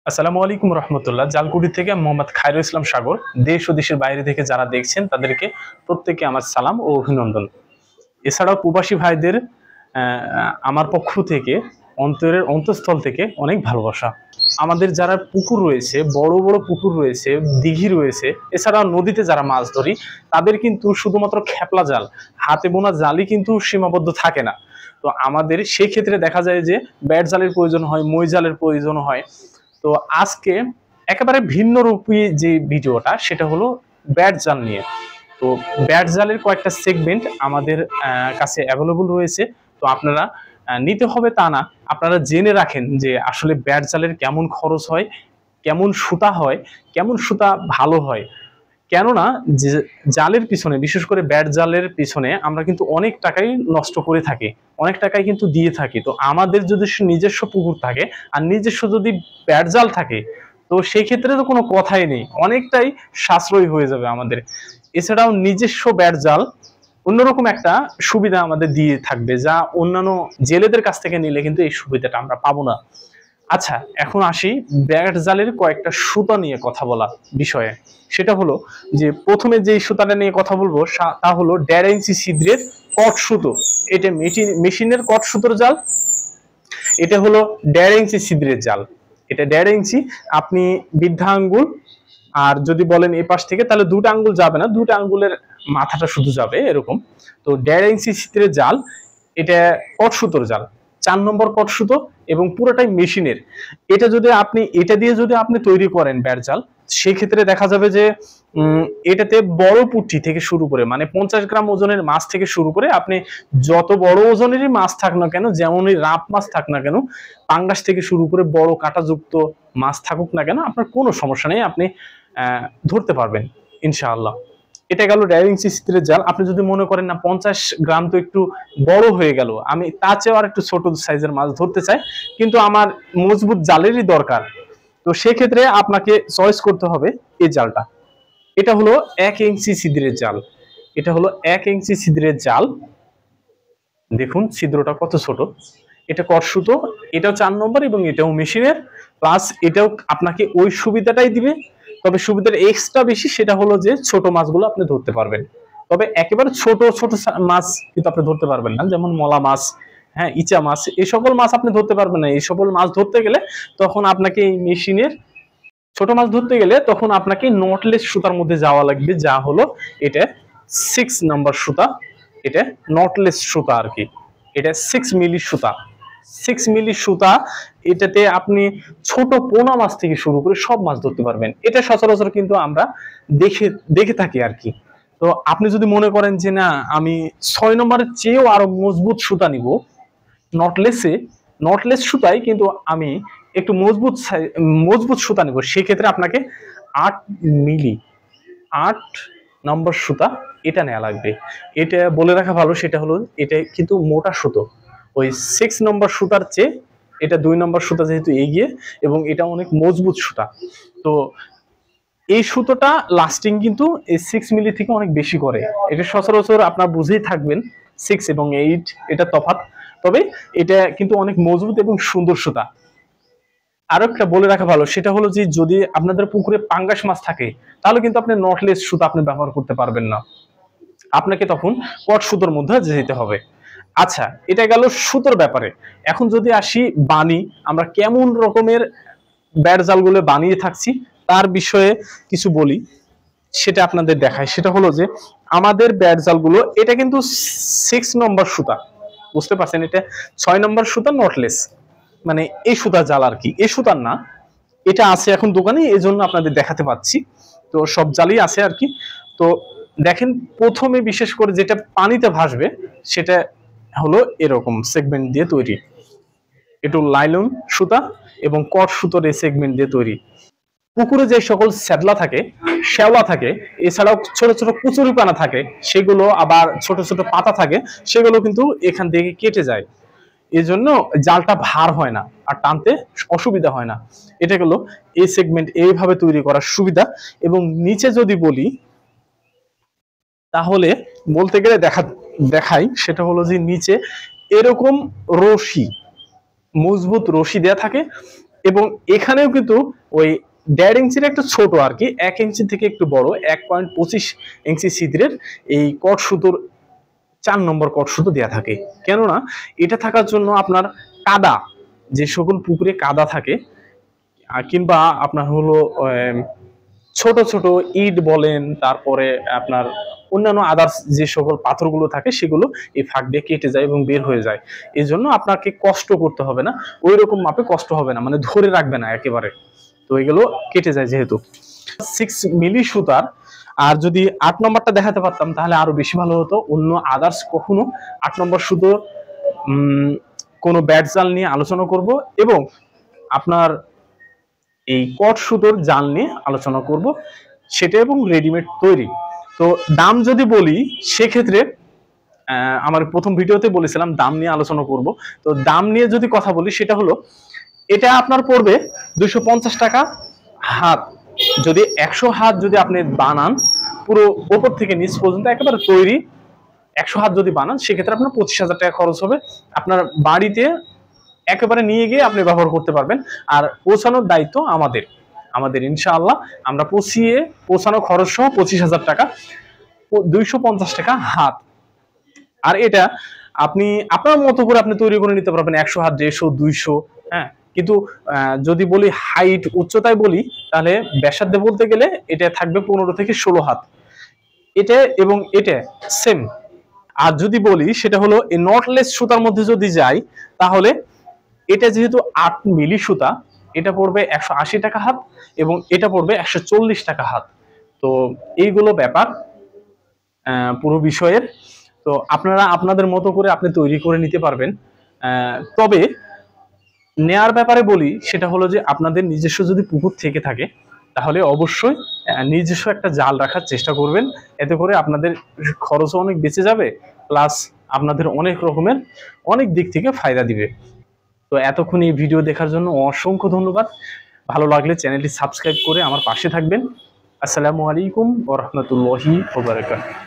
আসসালামু আলাইকুম রহমতুল্লাহ। জালকুড়ি থেকে মোহাম্মদ খায়রুল ইসলাম সাগর। দেশ ও দেশের বাইরে থেকে যারা দেখছেন তাদেরকে প্রত্যেককে আমার সালাম ও অভিনন্দন। এছাড়াও প্রবাসী ভাইদের আমার পক্ষ থেকে অন্তরের অন্তঃস্থল থেকে অনেক ভালোবাসা। আমাদের যারা পুকুর রয়েছে, বড় বড় পুকুর রয়েছে, দিঘি রয়েছে, এছাড়াও নদীতে যারা মাছ ধরি, তাদের কিন্তু শুধুমাত্র খেপলা জাল, হাতে বোনা জালই কিন্তু সীমাবদ্ধ থাকে না। তো আমাদের সেই ক্ষেত্রে দেখা যায় যে ব্যাট জালের প্রয়োজন হয়, মই জালের প্রয়োজন হয়। তো আজকে একেবারে ভিন্ন রূপী যে ভিডিওটা, সেটা হলো ব্যাট জাল নিয়ে। তো ব্যাট জালের কয়েকটা সেগমেন্ট আমাদের কাছে অ্যাভেলেবল রয়েছে। তো আপনারা নিতে হবে তা না, আপনারা জেনে রাখেন যে আসলে ব্যাট জালের কেমন খরচ হয়, কেমন সুতা হয়, কেমন সুতা ভালো হয়। কেননা যে জালের পিছনে, বিশেষ করে ব্যাট জালের পিছনে আমরা কিন্তু অনেক টাকাই নষ্ট করে থাকি, অনেক টাকাই কিন্তু দিয়ে থাকি। তো আমাদের যদি নিজস্ব পুকুর থাকে আর নিজস্ব যদি ব্যাট জাল থাকে, তো সেই ক্ষেত্রে তো কোনো কথাই নেই, অনেকটাই সাশ্রয়ী হয়ে যাবে আমাদের। এছাড়াও নিজস্ব ব্যাট জাল অন্যরকম একটা সুবিধা আমাদের দিয়ে থাকবে, যা অন্যান্য জেলেদের কাছ থেকে নিলে কিন্তু এই সুবিধাটা আমরা পাবো না। আচ্ছা, এখন আসি ব্যাট জালের কয়েকটা সুতা নিয়ে কথা বলা বিষয়ে। সেটা হলো যে প্রথমে যে সুতাটা নিয়ে কথা বলবো তা হলো 1.5 ইঞ্চি ছিদ্রের কট সুতো। এটা মেশিনের কট সুতোর জাল। এটা হলো 1.5 ইঞ্চি ছিদ্রের জাল। এটা 1.5 ইঞ্চি, আপনি বৃদ্ধা আঙ্গুল, আর যদি বলেন এই পাশ থেকে তাহলে দুটো আঙ্গুল যাবে না, দুটো আঙ্গুলের মাথাটা শুধু যাবে এরকম। তো 1.5 ইঞ্চি ছিদ্রের জাল, এটা কট সুতোর জাল, 4 নম্বর কট সুতো, এবং পুরোটাই মেশিনের। এটা দিয়ে যদি আপনি তৈরি করেন ব্যাট জাল, সেক্ষেত্রে দেখা যাবে যে এটাতে বড় পুঁটি থেকে শুরু করে, মানে 50 গ্রাম ওজনের মাছ থেকে শুরু করে আপনি যত বড় ওজনেরই মাছ থাক না কেন, যেমনই রাপ মাছ থাক না কেন, পাঙ্গাস থেকে শুরু করে বড় কাঁটাযুক্ত মাছ থাকুক না কেন, আপনার কোনো সমস্যা নেই, আপনি ধরতে পারবেন ইনশাআল্লাহ। এটা গেল 1.5 ইঞ্চি ছিদ্রের জাল। আপনি যদি মনে করেন না 50 গ্রাম তো একটু বড় হয়ে গেল, আমি তার চেয়ে আর একটু ছোট সাইজের মাছ ধরতে চাই, কিন্তু আমার মজবুত জালেরই দরকার, তো সেক্ষেত্রে আপনাকে চয়েস করতে হবে এই জালটা। এটা হলো 1 ইঞ্চি ছিদ্রের জাল। এটা হলো 1 ইঞ্চি ছিদ্রের জাল। দেখুন ছিদ্রটা কত ছোট। এটা কট সুতো, এটাও 4 নম্বর এবং এটাও মেশিনের, প্লাস এটাও আপনাকে ওই সুবিধাটাই দিবে। তবে সুবিধাটা এক্সট্রা বেশি, সেটা হলো যে ছোট মাছগুলো আপনি ধরতে পারবেন। তবে একেবারে ছোট ছোট মাছ কিন্তু আপনি ধরতে পারবেন না, যেমন মলা মাছ, হ্যাঁ, ইচা মাছ, এই সকল মাছ আপনি ধরতে পারবেন না। এই সকল মাছ ধরতে গেলে তখন আপনাকে এই মেশিনের, ছোট মাছ ধরতে গেলে তখন আপনাকে নটলেস সুতার মধ্যে যাওয়া লাগবে, যা হলো এটা 6 নাম্বার সুতা। এটা নটলেস সুতা আর কি, এটা 6 মিলি সুতা। 6 মিলি সুতা, এটাতে আপনি ছোট পোনা মাছ থেকে শুরু করে সব মাছ ধরতে পারবেন। এটা সচরাচর কিন্তু আমরা দেখে দেখে থাকি আর কি। তো আপনি যদি মনে করেন যে না, আমি 6 নম্বরের চেয়েও আরো মজবুত সুতা নিব নটলেসে, নটলেস সুতাই কিন্তু আমি একটু মজবুত সুতা নেব, সেক্ষেত্রে আপনাকে 8 মিলি, 8 নম্বর সুতা এটা নেওয়া লাগবে। এটা বলে রাখা ভালো, সেটা হলো এটা কিন্তু মোটা সুতো, ওই 6 নম্বর সুতার চেয়ে এটা 2 নম্বর সুতা যেহেতু এগিয়ে, এবং এটা অনেক মজবুত সুতা। তো এই সুতোটা লাস্টিং কিন্তু এই 6 মিলি থেকে অনেক বেশি করে। এটা সচরাচর আপনারা বুঝেই থাকবেন 6 এবং 8 এটা তফাৎ। তবে এটা কিন্তু অনেক মজবুত এবং সুন্দর সুতা। আরো একটা বলে রাখা ভালো, সেটা হলো যে যদি আপনাদের পুকুরে পাঙ্গাস মাছ থাকে, তাহলে কিন্তু আপনি নটলেস সুতা আপনি ব্যবহার করতে পারবেন না, আপনাকে তখন কট সুতোর মধ্যে যেতে হবে। আচ্ছা, এটা গেল সুতোর ব্যাপারে। এখন যদি আসি বানি, আমরা কেমন রকমের ব্যাট জালগুলো বানিয়ে থাকছি তার বিষয়ে কিছু বলি, সেটা আপনাদের দেখায়। সেটা হলো যে আমাদের ব্যাট জালগুলো, এটা কিন্তু 6 নম্বর সুতা, বুঝতে পারছেন, এটা 6 নম্বর সুতা নটলেস, মানে এই সুতার জাল আর কি, এই সুতার না, এটা আছে এখন দোকানে, এই জন্য আপনাদের দেখাতে পাচ্ছি। তো সব জালই আছে আর কি। তো দেখেন, প্রথমে বিশেষ করে যেটা পানিতে ভাসবে, সেটা হলো এরকম সেগমেন্ট দিয়ে তৈরি, একটু লাইলন সুতা এবং কট সুতোর এই সেগমেন্ট দিয়ে তৈরি। পুকুরে যে সকল শ্যাওলা থাকে, এছাড়াও ছোট ছোট কচুরিপানা থাকে, সেগুলো আবার ছোট ছোট পাতা থাকে, সেগুলো কিন্তু এখান থেকে কেটে যায়। এই জন্য জালটা ভার হয় না আর টানতে অসুবিধা হয় না। এটা গেল এই সেগমেন্ট এইভাবে তৈরি করার সুবিধা। এবং নিচে যদি বলি, তাহলে বলতে গেলে দেখাই, সেটা হলো যে নিচে এরকম রশি, মজবুত রশি দেয়া থাকে, এবং এখানেও কিন্তু ওই 1.5 ইঞ্চির একটা ছোট আর কি, 1 ইঞ্চি থেকে একটু বড় 1.25 ইঞ্চি ছিদ্রের এই কট সুতোর 4 নম্বর কট সুতো দেওয়া থাকে। কেননা এটা থাকার জন্য আপনার কাদা, যে সকল পুকুরে কাদা থাকে কিংবা আপনার হলো ছোট ছোট ইট বলেন, তারপরে আপনার অন্যান্য আদার্স যে সকল পাথরগুলো থাকে সেগুলো এই ফাঁক দিয়ে কেটে যায় এবং বের হয়ে যায়। এই জন্য আপনাকে কষ্ট করতে হবে না, ওই রকম মাপে কষ্ট হবে না, মানে ধরে রাখবে না একেবারে। তো এগুলো কেটে যায় যেহেতু 6 মিলি সুতার। আর যদি 8 নম্বরটা দেখাতে পারতাম তাহলে আরো বেশি ভালো হতো। অন্য আদার্স কখনো 8 নম্বর সুতো কোনো ব্যাট জাল নিয়ে আলোচনা করব এবং আপনার এই কট সুতোর জাল নিয়ে আলোচনা করব, সেটা এবং রেডিমেড তৈরি। তো দাম যদি বলি সেক্ষেত্রে আমার প্রথম ভিডিওতে বলেছিলাম দাম নিয়ে আলোচনা করব। তো দাম নিয়ে যদি কথা বলি সেটা হলো, এটা আপনার পড়বে 250 টাকা হাত। যদি 100 হাত যদি আপনি বানান পুরো ওপর থেকে নিচ পর্যন্ত একেবারে তৈরি 100 হাত যদি বানান, সেক্ষেত্রে আপনার 25,000 টাকা খরচ হবে। আপনার বাড়িতে একেবারে নিয়ে গিয়ে আপনি ব্যবহার করতে পারবেন। আর পৌঁছানোর দায়িত্ব আমাদের ইনশাআল্লাহ। আমরা পৌঁছানো খরচ সহ 25,000 টাকা, 250 টাকা হাত। আর এটা আপনি আপনার মতো করে আপনি তৈরি করে নিতে পারবেন 100 হাত, 150, 200। হ্যাঁ, কিন্তু যদি বলি হাইট উচ্চতায় বলি তাহলে ব্যাসার্ধে বলতে গেলে এটা থাকবে 15 থেকে 16 হাত, এটা এবং এটা সেম। আর যদি বলি সেটা হলো এই নটলেস সুতার মধ্যে যদি যাই তাহলে এটা যেহেতু 8 মিলি সুতা, এটা পড়বে 180 টাকা হাত এবং এটা পড়বে 140 টাকা হাত। তো এইগুলো ব্যাপার পুরো বিষয়ের। তো আপনারা আপনাদের মতো করে আপনি তৈরি করে নিতে পারবেন। তবে নেয়ার ব্যাপারে বলি সেটা হলো যে আপনাদের নিজস্ব যদি পুকুর থেকে থাকে তাহলে অবশ্যই নিজস্ব একটা জাল রাখার চেষ্টা করবেন। এতে করে আপনাদের খরচও অনেক বেঁচে যাবে, প্লাস আপনাদের অনেক দিক থেকে ফায়দা দিবে। তো এতক্ষণ এই ভিডিও দেখার জন্য অসংখ্য ধন্যবাদ। ভালো লাগলে চ্যানেলটি সাবস্ক্রাইব করে আমার পাশে থাকবেন। আসসালামু আলাইকুম ওয়া রাহমাতুল্লাহি ওয়া বারাকাতুহু।